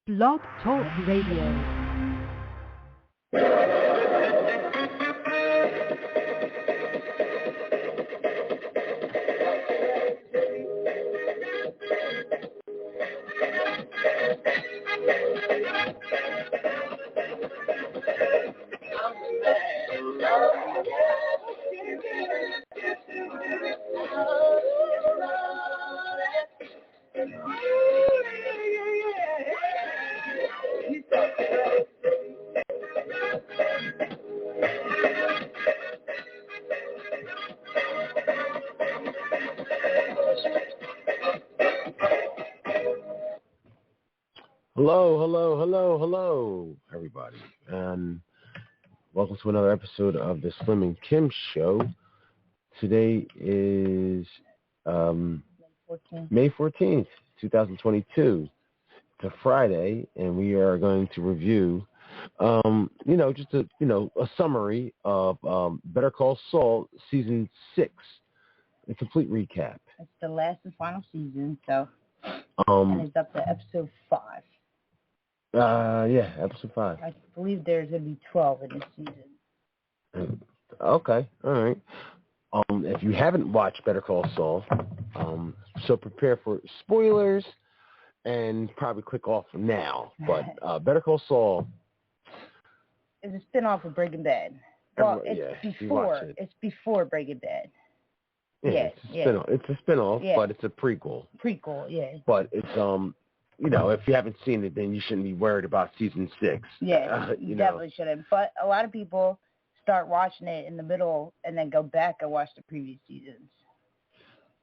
Blog Talk Radio. Hello, everybody, and welcome to another episode of the Slim and Kim Show. Today is May 14th, 2022. It's a Friday, and we are going to review, just a summary of Better Call Saul Season 6, a complete recap. It's the last and final season, so and it's up to episode 5. Episode 5. I believe there's going to be 12 in this season. Okay, all right. If you haven't watched Better Call Saul, so prepare for spoilers and probably click off now. But Better Call Saul is a spinoff of Breaking Bad. Well, it's before Breaking Bad. It's a spinoff, but it's a prequel. But it's if you haven't seen it, then you shouldn't be worried about season 6. Yeah, you definitely shouldn't. But a lot of people start watching it in the middle and then go back and watch the previous seasons.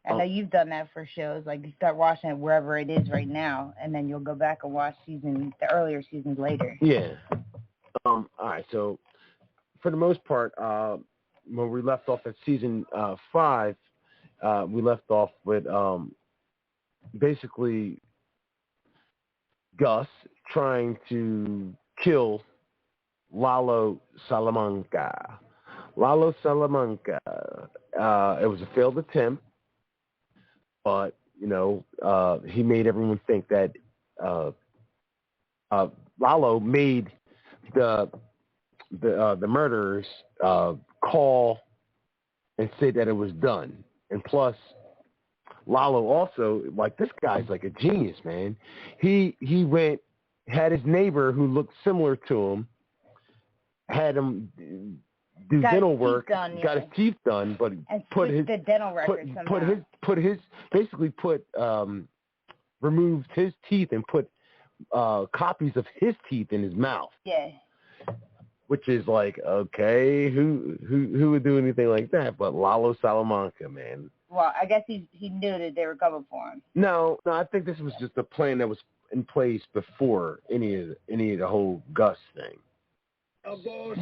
I know you've done that for shows. Like, you start watching it wherever it is right now, and then you'll go back and watch the earlier seasons later. Yeah. All right. So, for the most part, when we left off at season 5, we left off with basically Gus trying to kill Lalo Salamanca. It was a failed attempt, but he made everyone think that Lalo made the murderers call and say that it was done. And plus, Lalo also, this guy's like a genius, man. He had his neighbor who looked similar to him, had him do dental work, got his teeth done, but the dental records removed his teeth and put copies of his teeth in his mouth. Yeah. Which is like, okay, who would do anything like that? But Lalo Salamanca, man. Well, I guess he knew that they were coming for him. No, I think this was just a plan that was in place before any of the whole Gus thing.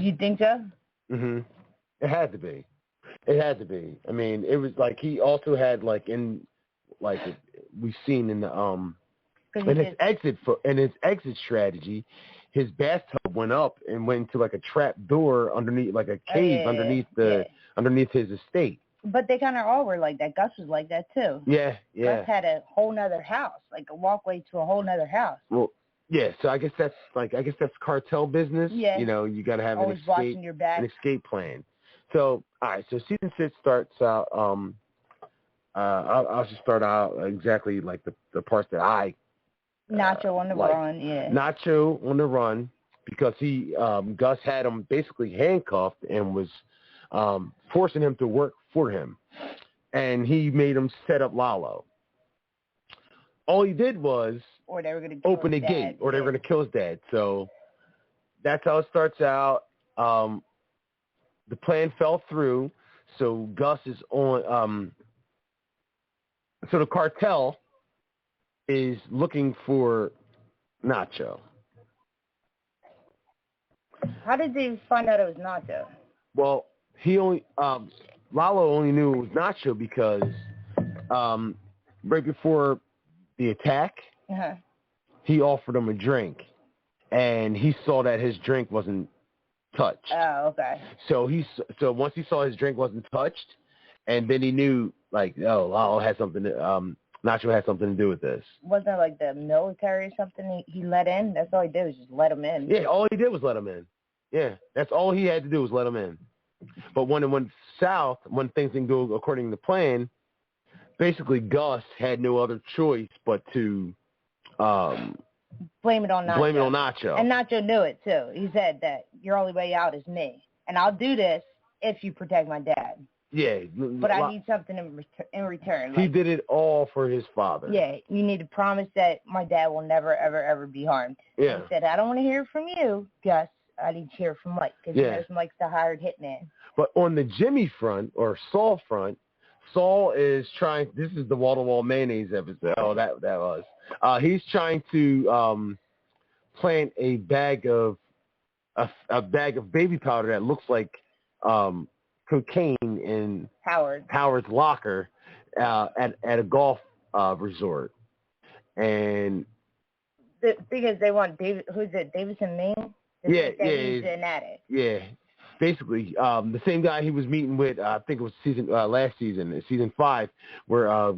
You think so? Mm-hmm. It had to be. I mean, it was like he also had we've seen in the in his exit strategy, his bathtub went up and went into like a trap door underneath, like a cave underneath his estate. But they kind of all were like that. Gus was like that too. Yeah. Gus had a whole nother house, like a walkway to a whole nother house. Well, yeah. So I guess that's cartel business. Yeah. You got to have always watching your back. An escape plan. So all right. So season 6 starts out. I'll just start out exactly like the parts that I. Nacho on the run. Yeah. Nacho on the run because he Gus had him basically handcuffed and was forcing him to work for him, and he made him set up Lalo. All he did was open the gate, or they were going to kill his dad. So that's how it starts out. The plan fell through, so Gus is on. So the cartel is looking for Nacho. How did they find out it was Nacho? Well, Lalo only knew it was Nacho because right before the attack, he offered him a drink, and he saw that his drink wasn't touched. Oh, okay. So once he saw his drink wasn't touched, and then he knew, like, oh, Lalo had something Nacho had something to do with this. Wasn't it like the military or something he let in? That's all he did was just let him in. Yeah, all he did was let him in. Yeah, that's all he had to do was let him in. But when it went south, when things didn't go according to plan, basically Gus had no other choice but to blame it on Nacho. And Nacho knew it, too. He said that your only way out is me. And I'll do this if you protect my dad. Yeah. But I need something in return. He did it all for his father. Yeah, you need to promise that my dad will never, ever, ever be harmed. Yeah. He said, I don't want to hear from you, Gus. I need to hear from Mike, because he knows Mike's the hired hitman. But on the Jimmy front, or Saul front, Saul is trying, this is the wall-to-wall mayonnaise episode. Oh, that was. He's trying to plant a bag of baby powder that looks like cocaine in Howard's locker at a golf resort. And the thing is, they want Davison Maine? He's an addict. Yeah. Basically, the same guy he was meeting with, I think it was last season, season 5, where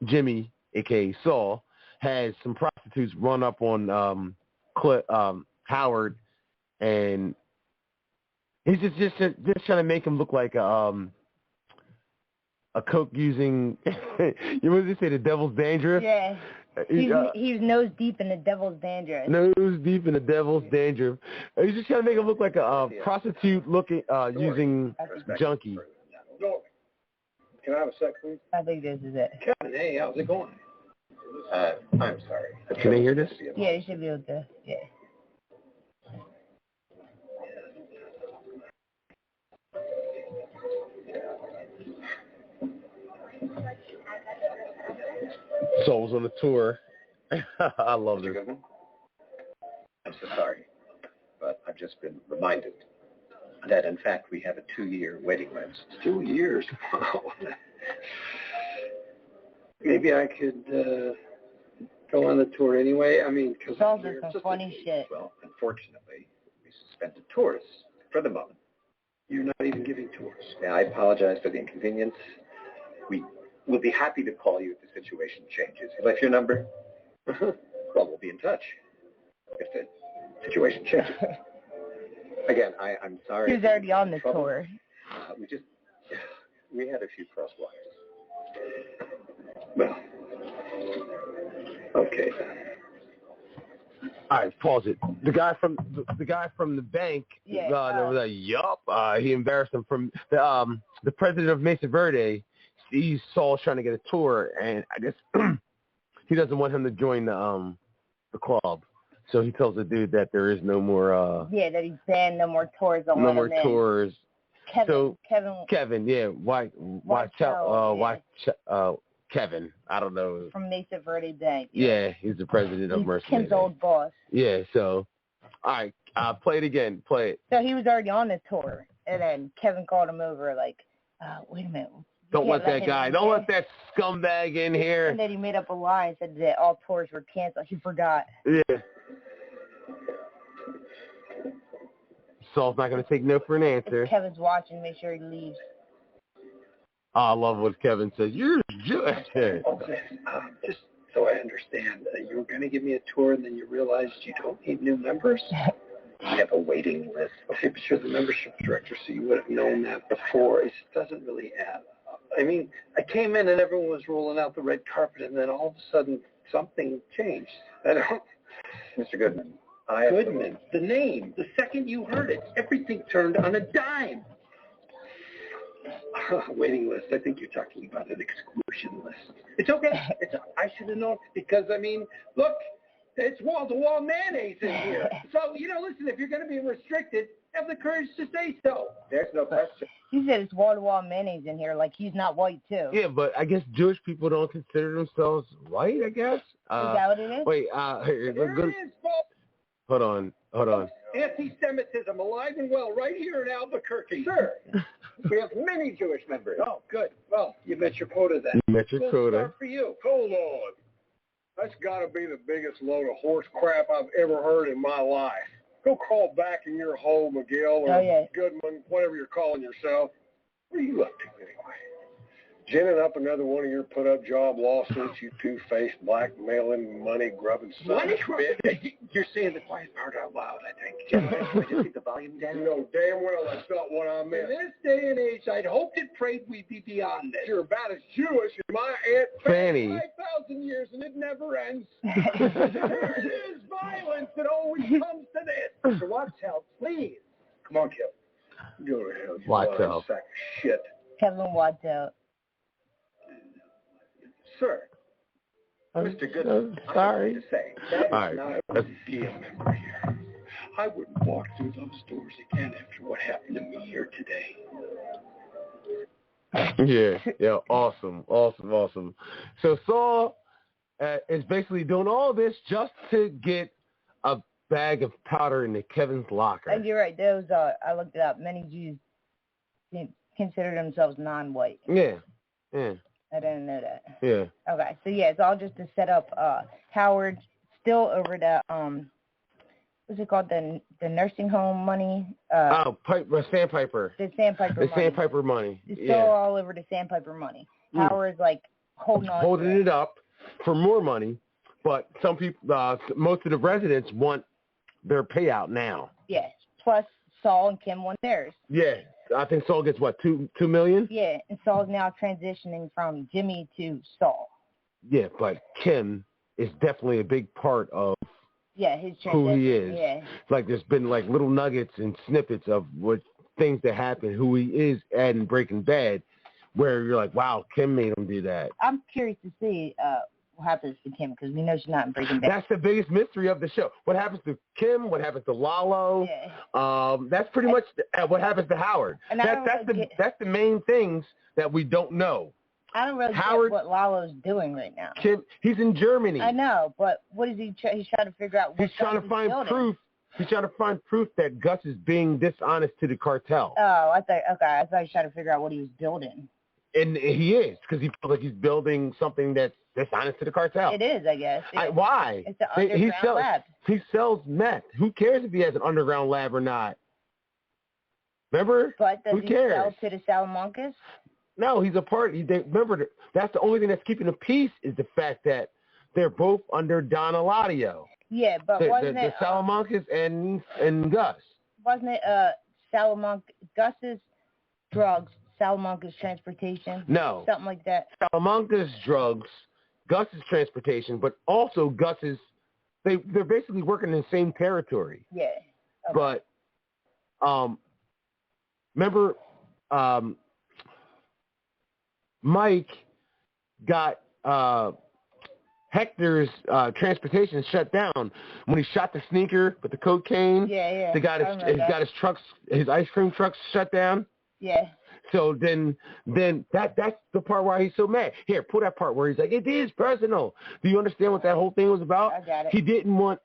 Jimmy, a.k.a. Saul, has some prostitutes run up on Howard, and he's just trying to make him look like a coke using. You what did they say? The devil's dangerous. Yeah. He's nose deep in the devil's danger. Nose deep in the devil's danger. He's just trying to make him look like a prostitute looking using junkie. Can I have a sec, please? I think this is it. Kevin, hey, how's it going? I'm sorry. Can they hear this? Yeah, you should be able to. Yeah. Saul's on the tour. I love this. I'm so sorry, but I've just been reminded that, in fact, we have a 2-year waiting list. 2 years? Wow. Maybe I could go on the tour anyway. I mean, because Saul's doing some funny shit. Well, unfortunately, we suspended tours for the moment. You're not even giving tours. Yeah, I apologize for the inconvenience. We'll be happy to call you if the situation changes. You left your number? Well, we'll be in touch if the situation changes. Again, I'm sorry. He was already on the tour. We had a few crosswires. Well, okay then. All right, pause it. The guy from the bank. He embarrassed him from the president of Mesa Verde. Sees Saul trying to get a tour, and I guess he doesn't want him to join the club. So he tells the dude that there is no more. That he's banned, no more tours. No more tours. Kevin. Yeah. Why Kevin? I don't know. From Mesa Verde Bank. Yeah, he's the president of Mercy. Kim's old boss. Yeah. So, all right, play it again. Play it. So he was already on the tour, and then Kevin called him over, like, wait a minute. Don't let that guy. Don't let that scumbag in here. And then he made up a lie and said that all tours were canceled. He forgot. Yeah. Saul's not going to take no for an answer. If Kevin's watching, make sure he leaves. I love what Kevin says. You're Jewish. Okay. Just so I understand, you were going to give me a tour and then you realized you don't need new members? You have a waiting list. Okay, but you're the membership director, so you would have known that before. It just doesn't really add up. I mean, I came in and everyone was rolling out the red carpet, and then all of a sudden something changed. Mr. Goodman. Goodman, the name. The second you heard it, everything turned on a dime. Waiting list. I think you're talking about an exclusion list. It's okay. I should have known because, I mean, look, it's wall-to-wall mayonnaise in here. So, listen, if you're going to be restricted, have the courage to say so. There's no question. He said it's wall-to-wall mayonnaise in here, like he's not white, too. Yeah, but I guess Jewish people don't consider themselves white, I guess. Is that what it is? Wait, there it is, folks. Hold on. Anti-Semitism alive and well right here in Albuquerque. Sure. We have many Jewish members. Oh, good. Well, you met your quota then. You met your quota. Start for you. Hold on. That's got to be the biggest load of horse crap I've ever heard in my life. Go crawl back in your hole, McGill, or Goodman, whatever you're calling yourself. What are you up to anyway? Ginning up another one of your put-up job lawsuits, you two-faced, blackmailing, money-grubbing son of a bitch. You're saying the quiet part out loud, I think. Gentlemen, can we just keep the volume down? You know damn well that's not what I meant. In this day and age, I'd hoped and prayed we'd be beyond this. You're about as Jewish as my Aunt Fanny. 5,000 years, and it never ends. There it is, violence that always comes to this. So watch out, please. Come on, Kevin. Go to hell, you Watch lying out. sack of shit. Kevin, watch out. Sir, Mr. Goodman, sorry. I have to say, that is All right. not a deal member here. I wouldn't walk through those doors again after what happened to me here today. Yeah, awesome. So Saul is basically doing all this just to get a bag of powder into Kevin's locker. And you're right. Those I looked it up. Many Jews consider themselves non-white. Yeah. I didn't know that. Yeah. Okay, so yeah, it's all just to set up Howard still over the what's it called, the nursing home money? Sandpiper. The Sandpiper money. The Sandpiper money. It's still all over the Sandpiper money. Howard's like holding it up for more money, but some people, most of the residents want their payout now. Yes. Plus Saul and Kim want theirs. Yeah. I think Saul gets what, $2 million? Yeah, and Saul's now transitioning from Jimmy to Saul. Yeah, but Kim is definitely a big part of his transition. who he is. Yeah. Like there's been like little nuggets and snippets of what things that happen, who he is in Breaking Bad, where you're like, wow, Kim made him do that. I'm curious to see what happens to Kim, because we know she's not in Breaking Bad. That's the biggest mystery of the show. What happens to Kim? What happens to Lalo? Yeah. That's pretty much what happens to Howard. And That's the main things that we don't know. I don't really Howard, get what Lalo's doing right now. Kim, he's in Germany. I know, but what is he? He's trying to figure out. He's trying to find proof. He's trying to find proof that Gus is being dishonest to the cartel. Oh, I thought he was trying to figure out what he was building. And he is, because he feels like he's building something that's dishonest to the cartel. It is, I guess. Why? It's an underground lab. He sells meth. Who cares if he has an underground lab or not? Remember? But does Who cares? Sell to the Salamancas? No, he's a part. Remember, that's the only thing that's keeping the peace is the fact that they're both under Don Eladio. Yeah, but wasn't it the Salamancas and Gus? Wasn't it Gus's drugs, Salamanca's transportation? No. Something like that. Salamanca's drugs, Gus's transportation, but also Gus's. They're basically working in the same territory. Yeah. Okay. But remember, Mike got Hector's transportation shut down when he shot the sneaker with the cocaine. Yeah. He got his trucks, his ice cream trucks shut down. Yeah. So then that's the part where he's so mad. Here, pull that part where he's like, it is personal. Do you understand what that whole thing was about? I got it. He didn't want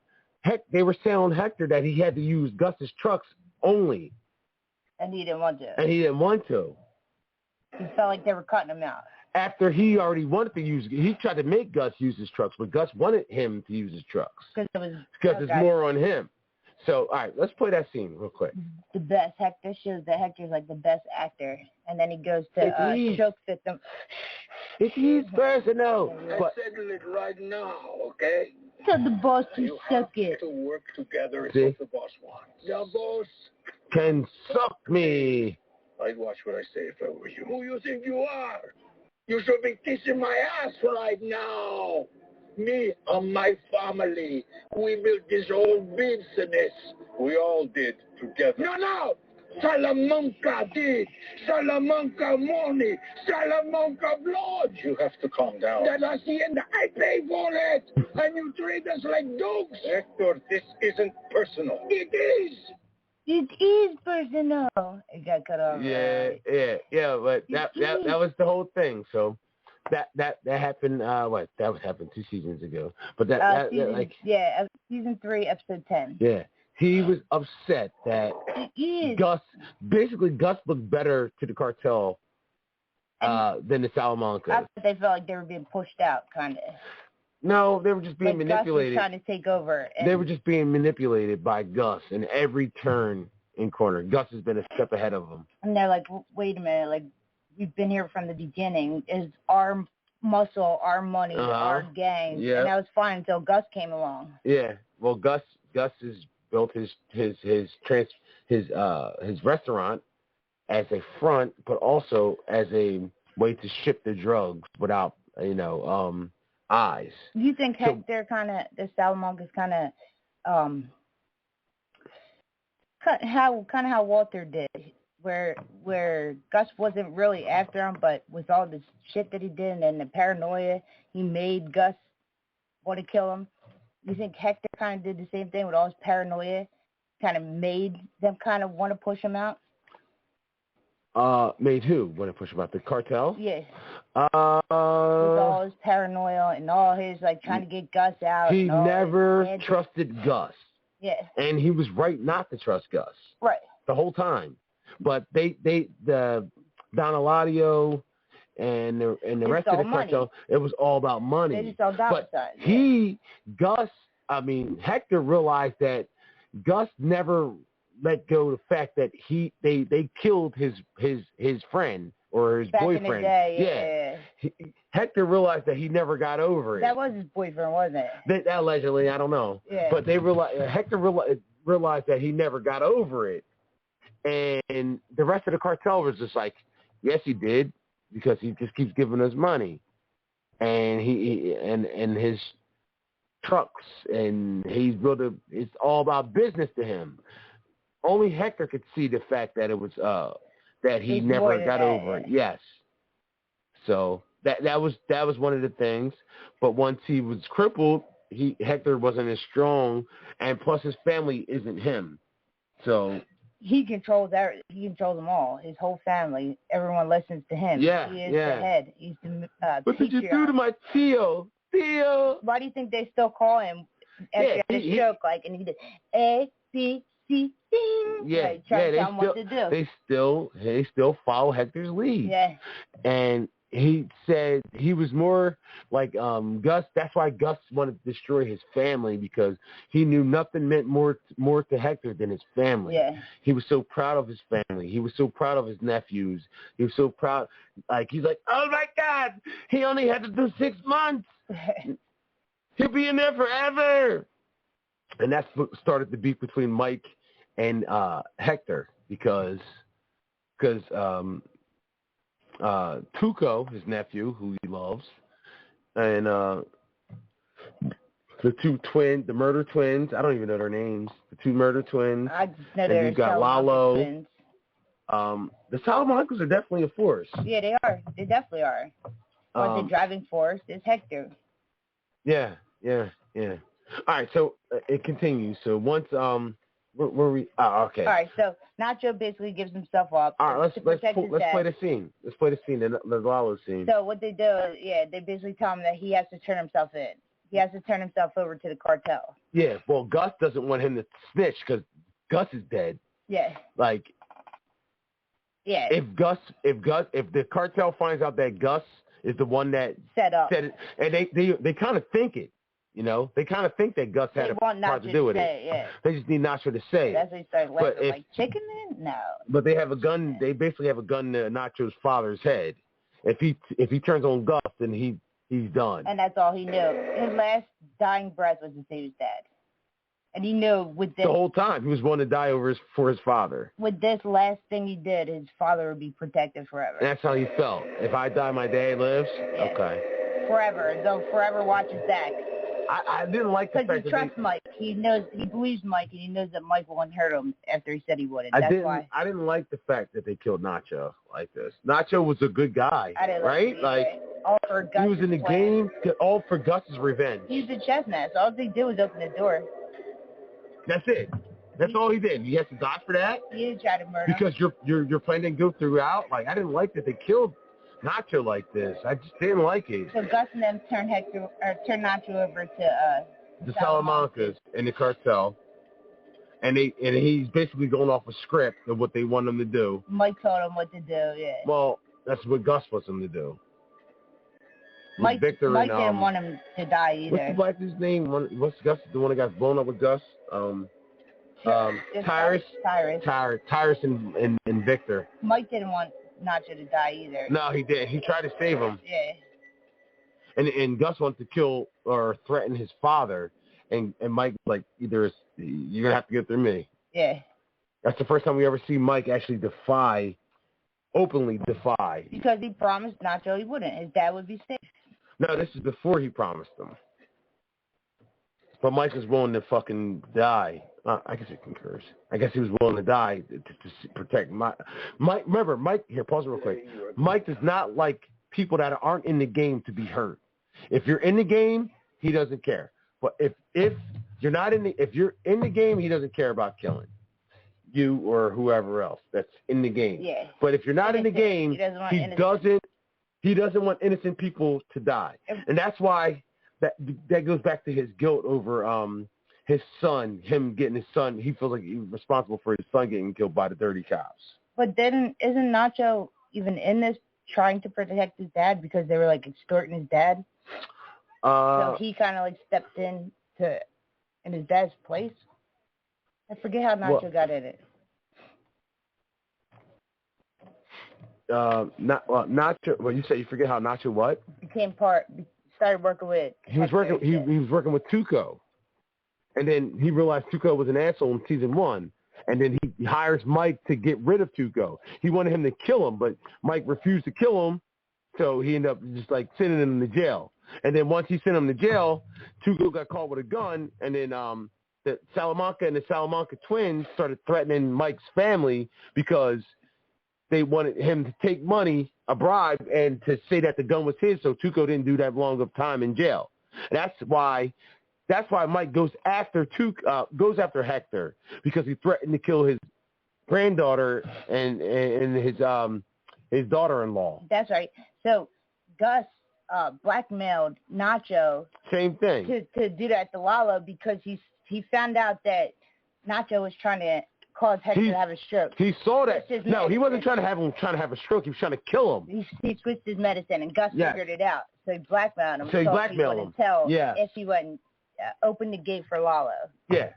they were telling Hector that he had to use Gus's trucks only. And he didn't want to. He felt like they were cutting him out. After he already wanted to he tried to make Gus use his trucks, but Gus wanted him to use his trucks. Because it's more on him. So, all right, let's play that scene real quick. The best. Hector shows that Hector's like the best actor. And then he goes to choke system. It is personal. Let's settle it right now, okay? Tell the boss to suck it. To work together is what the boss wants. The boss can suck me. I'd watch what I say if I were you. Who you think you are? You should be kissing my ass right now. Me and my family, we built this whole business. We all did together. No. Salamanca did. Salamanca money. Salamanca blood. You have to calm down. That's the end. I pay for it. And you treat us like dogs. Hector, this isn't personal. It is. It is personal. It got cut off. Yeah. But that was the whole thing. So that happened. That was happened 2 seasons ago. But season 3, episode 10. Yeah, he was upset that Gus looked better to the cartel than the Salamanca. I thought they felt like they were being pushed out, kind of. No, they were just being manipulated. Gus was trying to take over. They were just being manipulated by Gus in every turn and corner. Gus has been a step ahead of them. And they're like, wait a minute, like, we've been here from the beginning. Is our muscle, our money, our gang, and that was fine until Gus came along. Yeah, well, Gus has built his restaurant as a front, but also as a way to ship the drugs without eyes. Do you think Hector the Salamanca's how Walter did, where Gus wasn't really after him, but with all the shit that he did and the paranoia, he made Gus want to kill him? You think Hector kind of did the same thing with all his paranoia, kind of made them kind of want to push him out? Made who want to push him out? The cartel? Yeah. With all his paranoia and all his trying to get Gus out. He never trusted Gus. Yeah. And he was right not to trust Gus. Right. The whole time. But the Don Eladio and the rest of the cartel, it was all about money. They just all but Hector realized that Gus never let go of the fact that they killed his friend or his boyfriend. In the day, Hector realized that he never got over it. That was his boyfriend, wasn't it? That allegedly, I don't know. Yeah. But Hector realized that he never got over it. And the rest of the cartel was just like, yes, he did, because he just keeps giving us money. And and his trucks, and it's all about business to him. Only Hector could see the fact that it was that he never got over it. Yes. So that was one of the things. But once he was crippled, Hector wasn't as strong, and plus his family isn't him. So he controls them all. His whole family, everyone listens to him. Yeah, he is the head. He's the what did you do to my Tio? Why do you think they still call him after the stroke? And he did A B C D. Yeah, tell him what to do. They still follow Hector's lead. Yeah. And he said he was more like Gus. That's why Gus wanted to destroy his family, because he knew nothing meant more to Hector than his family. Yeah. He was so proud of his family. He was so proud of his nephews. He was so proud. He's like, oh my God, he only had to do 6 months. He'll be in there forever. And that's what started the beef between Mike and Hector, because Tuco, his nephew, who he loves, and the two twins, the murder twins. I don't even know their names. The two murder twins. I just know they're Lalo. Twins. The Salamancas are definitely a force. Yeah, they are. They definitely are. But the driving force is Hector. Yeah. All right, so it continues. So once where were we? Oh, okay. All right, so Nacho basically gives himself up. All right, let's play the scene. Let's play the scene, the Lalo scene. So what they do is, they basically tell him that he has to turn himself in. He has to turn himself over to the cartel. Yeah, well, Gus doesn't want him to snitch because Gus is dead. Yeah. Yeah. If the cartel finds out that Gus is the one that set it, and they kind of think it. They kind of think that Gus had a part to do with it. Yeah. They just need Nacho to say it. That's when he started laughing, chicken in? No. But they have a gun. They basically have a gun to Nacho's father's head. If he turns on Gus, then he's done. And that's all he knew. His last dying breath was to say he was dead. And he knew with this. The whole time he was willing to die for his father. With this last thing he did, his father would be protected forever. And that's how he felt. If I die, my dad lives. Yeah. Okay. Forever. They'll forever watch his back. I didn't like the fact that because he trusts Mike. He believes Mike, and he knows that Mike won't hurt him after he said he wouldn't. That's why. I didn't like the fact that they killed Nacho like this. Nacho was a good guy, right? All for Gus's he was in the game, all for Gus's revenge. He's the chess master. All they did was open the door. That's it. That's all he did. He has to die for that. He didn't try to murder him. Because your plan didn't go throughout. I didn't like that they killed Nacho like this. I just didn't like it. So Gus and them turn Nacho over to the Salamancas and the cartel, and he's basically going off a script of what they want him to do. Mike told him what to do. Yeah. Well, that's what Gus wants him to do. Mike Victor didn't want him to die either. What's the black dude's name? What's Gus? The one that got blown up with Gus? Tyrus and Victor. Mike didn't want Nacho to die either. No, he did. He tried to save him. Yeah. And Gus wanted to kill or threaten his father, and Mike was like, either you're gonna have to get through me. Yeah. That's the first time we ever see Mike actually openly defy. Because he promised Nacho he wouldn't. His dad would be safe. No, this is before he promised him. But Mike was willing to fucking die. I guess it concurs. I guess he was willing to die to protect Mike. Remember, Mike, here, pause real quick. Mike does not like people that aren't in the game to be hurt. If you're in the game, he doesn't care. But if you're not if you're in the game, he doesn't care about killing you or whoever else that's in the game. Yeah. But if you're not in the game, he doesn't want innocent people to die. And that's why that goes back to his guilt over his son, him getting his son. He feels like he's responsible for his son getting killed by the dirty cops. But then isn't Nacho even in this trying to protect his dad because they were like extorting his dad? So he kind of like stepped in his dad's place. I forget how Nacho got in it. Nacho. Well, you say you forget how Nacho what? Started working with. He was working with Tuco, and then he realized Tuco was an asshole in season 1, and then he hires Mike to get rid of Tuco. He wanted him to kill him, but Mike refused to kill him, so he ended up just like sending him to jail. And then once he sent him to jail, Tuco got caught with a gun, and then the Salamanca and the Salamanca twins started threatening Mike's family because they wanted him to take money, a bribe, and to say that the gun was his, so Tuco didn't do that long of time in jail. And that's why Mike goes after Hector, because he threatened to kill his granddaughter and his daughter-in-law. That's right. So Gus blackmailed Nacho. Same thing. To do that to Lalo because he found out that Nacho was trying to cause Hector to have a stroke. He saw that. No, he wasn't trying to have a stroke. He was trying to kill him. He switched his medicine, and Gus figured it out. So he blackmailed him. He wouldn't tell if he wouldn't open the gate for Lalo. Yeah,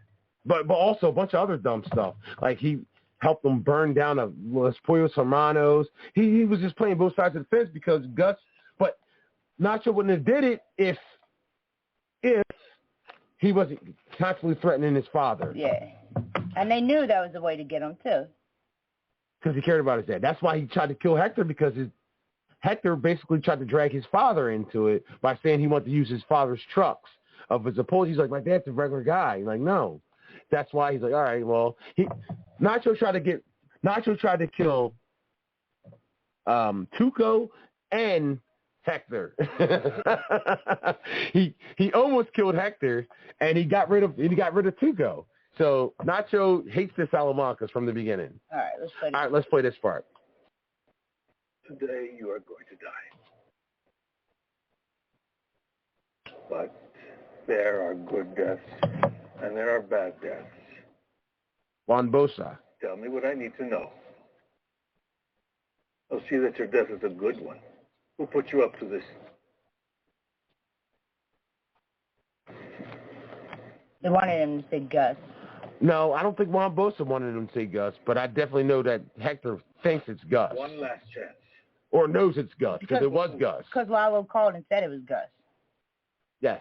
but also a bunch of other dumb stuff. Like he helped them burn down Los Pollos Hermanos. He was just playing both sides of the fence because Gus. But Nacho wouldn't have did it if he wasn't constantly threatening his father. Yeah. And they knew that was the way to get him, too. Because he cared about his dad. That's why he tried to kill Hector, because Hector basically tried to drag his father into it by saying he wanted to use his father's trucks. Of his apologies, he's like, my dad's a regular guy. He's like, no. That's why he's like, all right, well, Nacho tried to kill Tuco and Hector. he almost killed Hector, and he got rid of Tuco. So Nacho hates the Salamancas from the beginning. All right, let's play this part. Today you are going to die. But there are good deaths and there are bad deaths. Juan Bosa. Tell me what I need to know. I'll see that your death is a good one. Who put you up to this? They wanted him to say Gus. No, I don't think Juan Bosa wanted him to say Gus, but I definitely know that Hector thinks it's Gus. One last chance. Or knows it's Gus, because it was Gus. Because Lalo called and said it was Gus. Yes.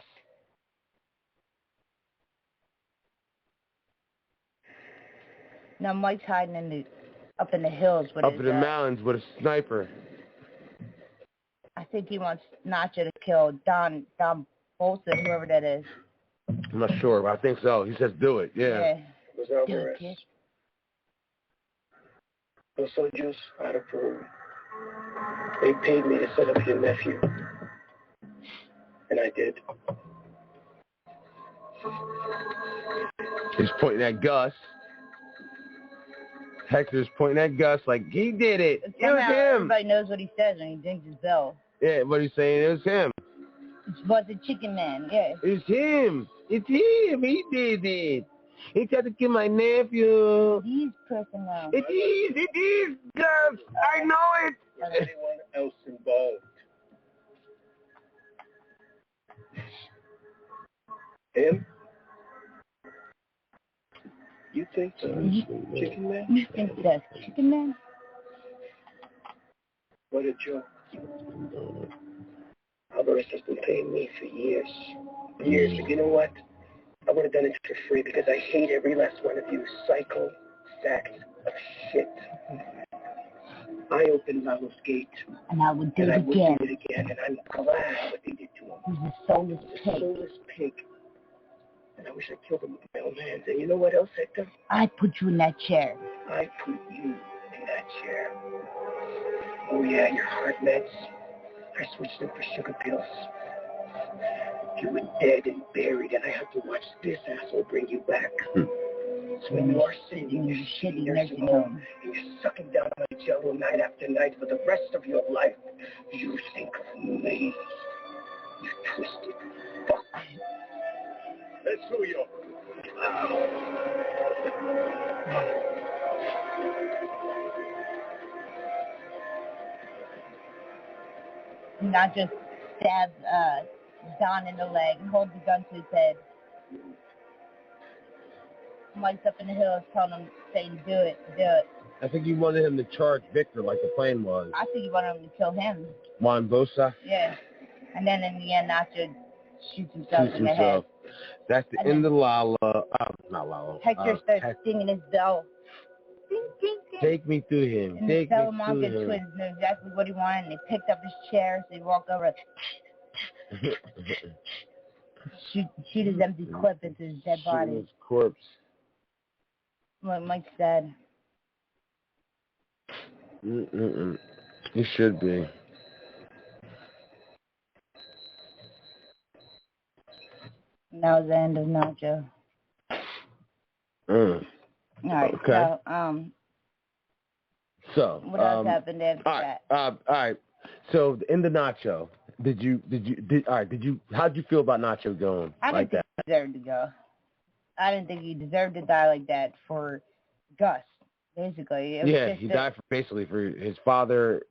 Now Mike's hiding up in the hills with up in the mountains with a sniper. I think he wants Nacho to kill Don Bolson, whoever that is. I'm not sure, but I think so. He says do it. Yeah. Was Alvarez. Los Angeles, out of Peru. They paid me to set up your nephew. And I did. He's pointing at Gus. Hector's pointing at Gus like, he did it. It was him. Everybody knows what he says when he dings his bell. Yeah, what he's saying, it was him. It was the chicken man, yeah. It's him. It's him. He did it. He tried to kill my nephew. He's personal. It is, Gus. I know it. Is anyone else involved? Him? You think so? Chicken man? You think that's chicken man? What a joke. Alvarez has been paying me for years. Years. But you know what? I would have done it for free because I hate every last one of you psycho sacks of shit. I opened Lalo's gate. And I would do it and I again. would do it again, and I'm glad what they did to him. He's a soulless He's a pig. soulless pig. And I wish I killed him with my own hands. And you know what else, Hector? I put you in that chair. I put you in that chair. Oh yeah, your heart meds. I switched them for sugar pills. You were dead and buried, and I had to watch this asshole bring you back. So when you are sitting in your shitty nursing home, and you're sucking down my jello night after night for the rest of your life, you think of me. You twisted fuck. Let's go, yo. Not just stab Don in the leg and hold the gun to his head. Mike's up in the hills telling him, saying, do it. I think you wanted him to charge Victor like the plan was. I think you wanted him to kill him. Juan Bosa? Yeah. And then in the end, Nacho shoots himself in the head. That's the end of Lala. Not Lala. Hector starts singing his bell. Ding, ding, ding. Take me to him. And the Salamanca twins knew exactly what he wanted, and they picked up his chair, so they walked over, shoot his empty clip into his dead body. His corpse. Like Mike said. He should be. And that was the end of Nacho. All right. Okay. So what else happened after that? All right. So in the Nacho, how'd you feel about Nacho going like that? I didn't think he deserved to go. I didn't think he deserved to die like that for Gus, basically. He died basically for his father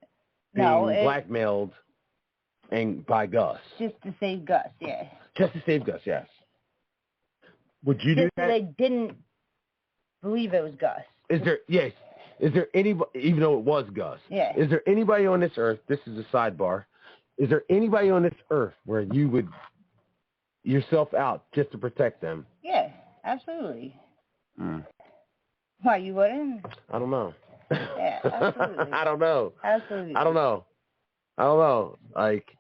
being blackmailed by Gus. Just to save Gus, yeah. Just to save Gus, yes. Would you do that? They didn't believe it was Gus. Is there anybody, even though it was Gus, is there anybody on this earth, this is a sidebar, is there anybody on this earth where you would yourself out just to protect them? Yeah, absolutely. Why, you wouldn't? I don't know. Yeah, absolutely. I don't know. Absolutely. I don't know. Like,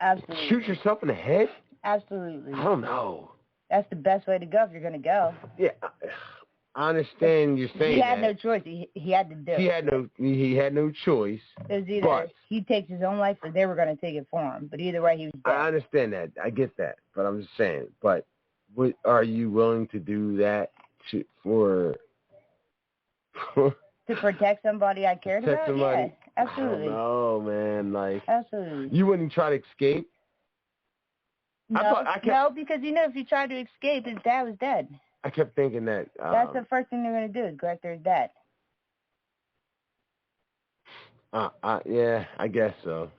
absolutely. Shoot yourself in the head? Absolutely. I don't know. That's the best way to go if you're going to go. Yeah, I understand you're saying he had no choice. He had to do it. He had no choice. It was either he takes his own life or they were going to take it for him. But either way, he was dead. I understand that. I get that. But I'm just saying. But are you willing to do that to protect somebody I cared about? Somebody? Yeah, absolutely. No, man. Like, absolutely. You wouldn't try to escape? No, because if you tried to escape, his dad was dead. I kept thinking that. That's the first thing they're going to do is go after his dad. Yeah, I guess so.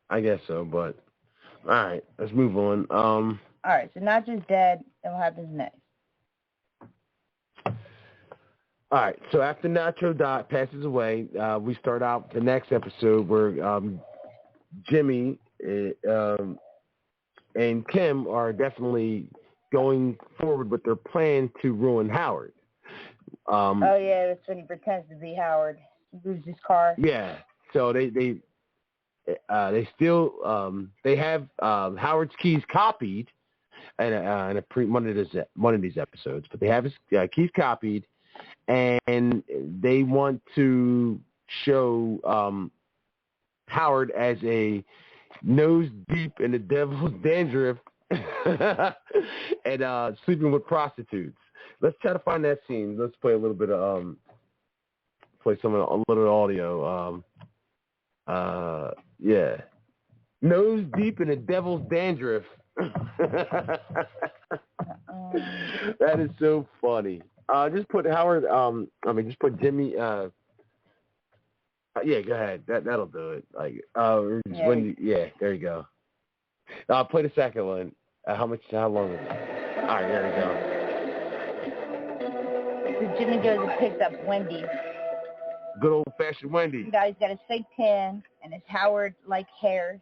But, all right, let's move on. All right, so Nacho's dead, and what happens next? All right, so after Nacho passes away, we start out the next episode where Jimmy and Kim are definitely going forward with their plan to ruin Howard. That's when he pretends to be Howard. He moves his car. Yeah, so they still they have Howard's keys copied in one of these episodes, but they have his keys copied, and they want to show Howard as a nose deep in the devil's dandruff and sleeping with prostitutes. Let's try to find that scene. Let's play a little bit of a little audio. Nose deep in the devil's dandruff. That is so funny. Just put Howard. Just put Jimmy. Go ahead. That'll do it. There you go. Play the second one. How long is it? All right, there we go. So Jimmy goes and picks up Wendy. Good old-fashioned Wendy. You guys got his fake tan and his Howard-like hair.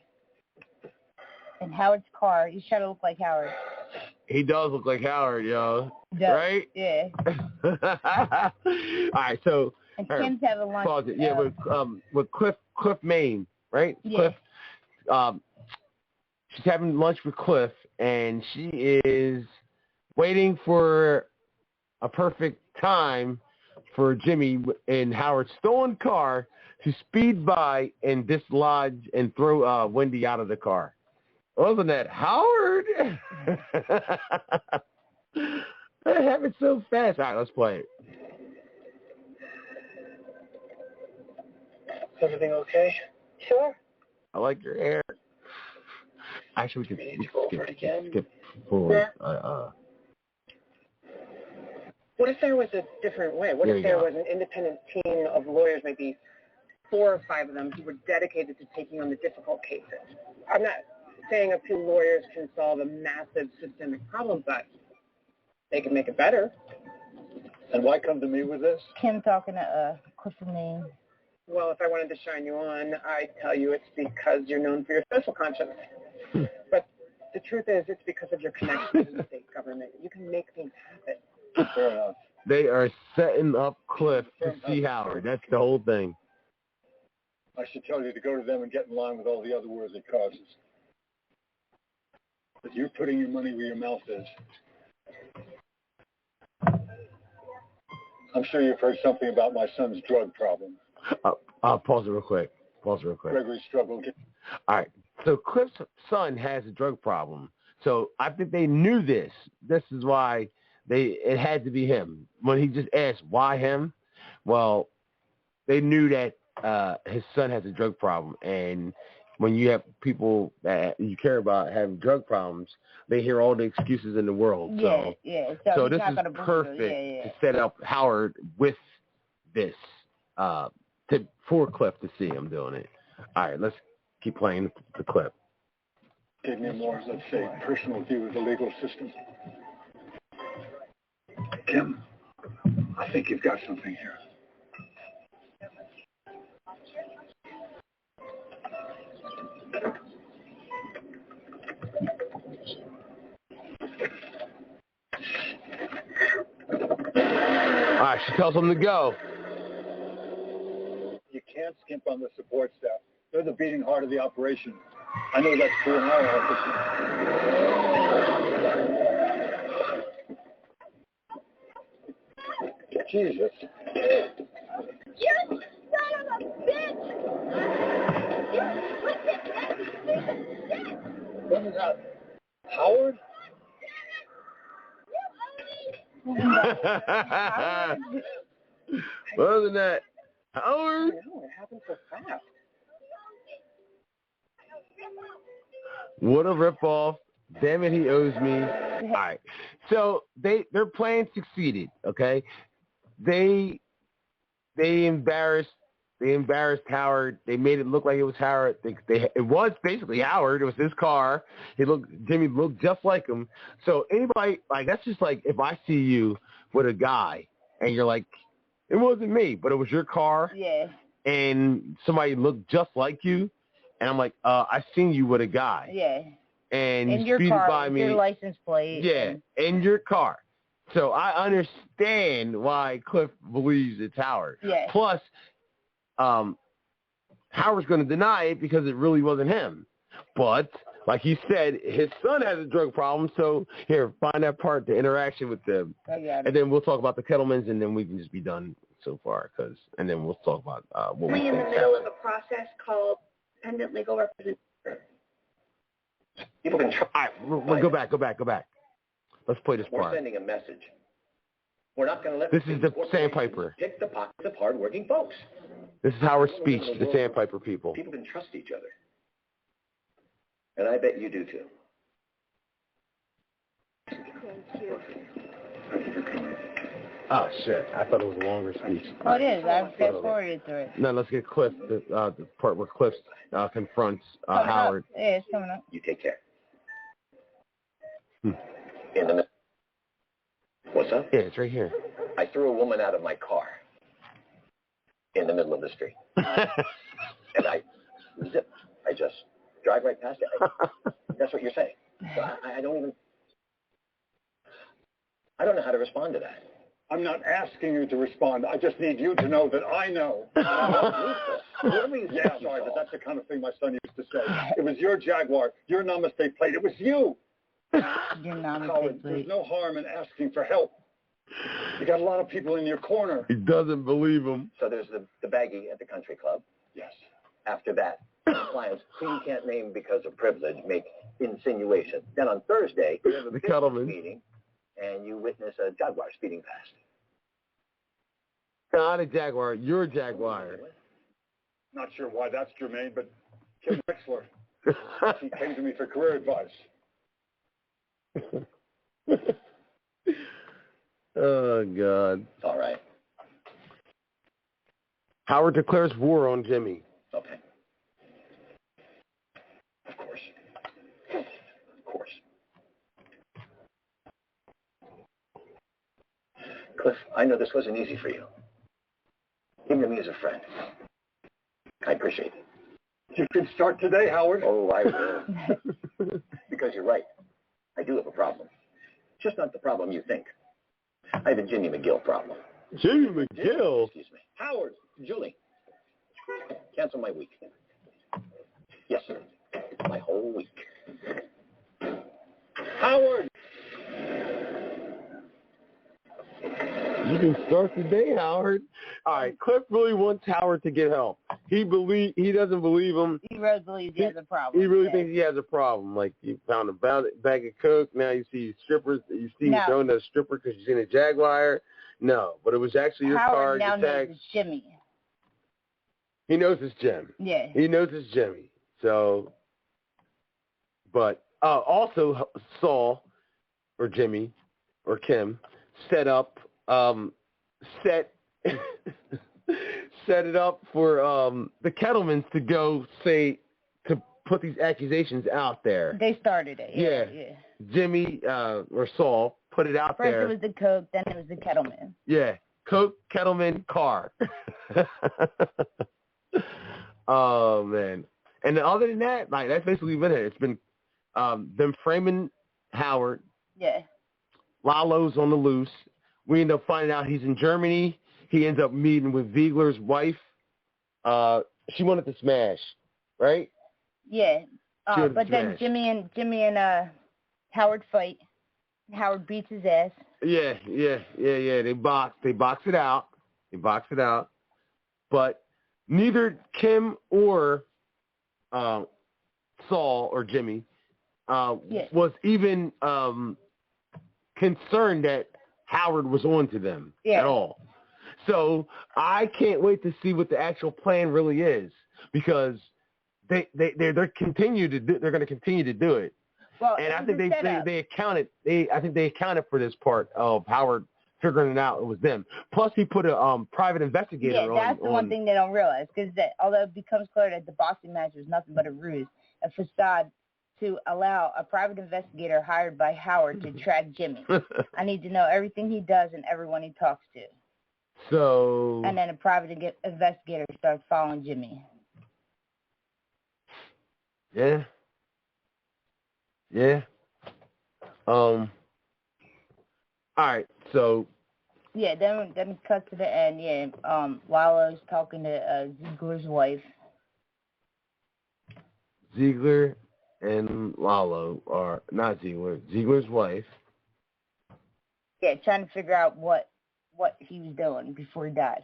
And Howard's car. He's trying to look like Howard. He does look like Howard, yo. Right? Yeah. All right, so. And Kim's having lunch. Pause it. Yeah, with Cliff Maine, right? Yeah. Cliff. She's having lunch with Cliff, and she is waiting for a perfect time for Jimmy in Howard's stolen car to speed by and dislodge and throw Wendy out of the car. Wasn't that Howard? That happened so fast. All right, let's play it. Is everything okay? Sure. I like your hair. Actually, we could skip forward. What if there was a different way? What if there was an independent team of lawyers, maybe 4 or 5 of them, who were dedicated to taking on the difficult cases? I'm not saying a few lawyers can solve a massive systemic problem, but they can make it better. And why come to me with this? Kim talking to Cliff Maine. Well, if I wanted to shine you on, I'd tell you it's because you're known for your social conscience. But the truth is, it's because of your connection to the state government. You can make things happen. Fair enough. They are setting up Cliff to see Howard. That's the whole thing. I should tell you to go to them and get in line with all the other worthy causes. But you're putting your money where your mouth is. I'm sure you've heard something about my son's drug problem. Pause it real quick. Gregory struggled. All right. So Cliff's son has a drug problem. So I think they knew this. This is why it had to be him. When he just asked, why him? Well, they knew that his son has a drug problem. And when you have people that you care about having drug problems, they hear all the excuses in the world. Yeah. So this is perfect to set up Howard with this for Cliff to see him doing it. All right, let's keep playing the clip. Gave me a more, let's say, personal view of the legal system. Kim, I think you've got something here. All right, she tells him to go. You can't skimp on the support staff. They're the beating heart of the operation. I know that's true in our office. Jesus. You son of a bitch! You wicked shit! Wasn't that Howard? Wasn't that Howard? No, it happened so fast. What a ripoff. Damn it, he owes me. All right. So their plan succeeded, okay? They embarrassed Howard. They made it look like it was Howard. It was basically Howard. It was his car. Jimmy looked just like him. So anybody, like, that's just like if I see you with a guy and you're like, it wasn't me, but it was your car. Yeah. And somebody looked just like you, and I'm like, I seen you with a guy. Yeah. And in you your speeded car, by me. Your license plate. Yeah, in your car. So I understand why Cliff believes it's Howard. Yeah. Plus, Howard's going to deny it because it really wasn't him. But like he said, his son has a drug problem. So here, find that part, the interaction with them, and then we'll talk about the Kettlemans, and then we can just be done so far. And then we'll talk about what we think. In the middle of a process called independent legal representation. People can try. All right, we'll go back. Let's play this part. We're sending a message. We're not going to let this is the Sandpiper. Pick the pockets of hardworking folks. This is Howard's speech to the Sandpiper people. People can trust each other. And I bet you do too. Thank you. Oh, shit. I thought it was a longer speech. Oh, it is. I fast-forwarded through it. No, let's get Cliff, the part where Cliff confronts Howard. Yeah, it's coming up. You take care. In the middle. What's up? Yeah, it's right here. I threw a woman out of my car. in the middle of the street. And I just drive right past it. That's what you're saying. So I don't know how to respond to that. I'm not asking you to respond. I just need you to know that I know. Yeah, sorry, but that's the kind of thing my son used to say. It was your Jaguar, your namaste plate. It was you. Your namaste Howard, plate. there's no harm in asking for help. You got a lot of people in your corner. He doesn't believe him. So there's the baggie at the country club. Yes. After that, clients who you can't name because of privilege make insinuations. Then on Thursday, you have a business meeting, and you witness a Jaguar speeding past. Not a Jaguar. You're a Jaguar. Not sure why that's germane, but Kim Wexler, she came to me for career advice. Oh, God. All right. Howard declares war on Jimmy. Okay. Of course. Of course. Cliff, I know this wasn't easy for you. Even to me as a friend. I appreciate it. You can start today, Howard. Oh, I will. Because you're right. I do have a problem. Just not the problem you think. I have a Jimmy McGill problem. Jimmy McGill? Excuse me. Howard, Julie. Cancel my week. Yes, sir. My whole week. Howard! You can start today, Howard. All right, Cliff really wants Howard to get help. He doesn't believe him. He really believes he has a problem. He really thinks he has a problem. Like, you found a bag of coke. Now you see strippers. You see you throwing a stripper because you've seen a Jaguar. No, but it was actually your car. Howard now knows it's Jimmy. He knows it's Jim. Yeah. He knows it's Jimmy. So, but also Saul or Jimmy or Kim set it up for the Kettlemans to go to put these accusations out there. They started it. Yeah. Jimmy or Saul put it out there. First it was the coke, then it was the Kettleman. Yeah, coke, Kettleman, car. Oh man! And then other than that, like that's basically been it. It's been them framing Howard. Yeah. Lalo's on the loose. We end up finding out he's in Germany. He ends up meeting with Ziegler's wife. She wanted to smash, right? Yeah. But then Jimmy and Howard fight. Howard beats his ass. Yeah. They box it out. But neither Kim or Saul or Jimmy was even concerned that Howard was on to them at all. So I can't wait to see what the actual plan really is, because they're going to continue to do it. Well, and I think they accounted for this part of Howard figuring it out. It was them. Plus, he put a private investigator on. Yeah, that's the one thing they don't realize, because although it becomes clear that the boxing match was nothing but a ruse, a facade to allow a private investigator hired by Howard to track Jimmy. I need to know everything he does and everyone he talks to. So. And then a private investigator starts following Jimmy. Yeah. All right. So. Yeah. Then cut to the end. Yeah. Lalo's talking to Ziegler's wife. Ziegler and Lalo are not Ziegler's wife. Yeah, trying to figure out what he was doing before he died.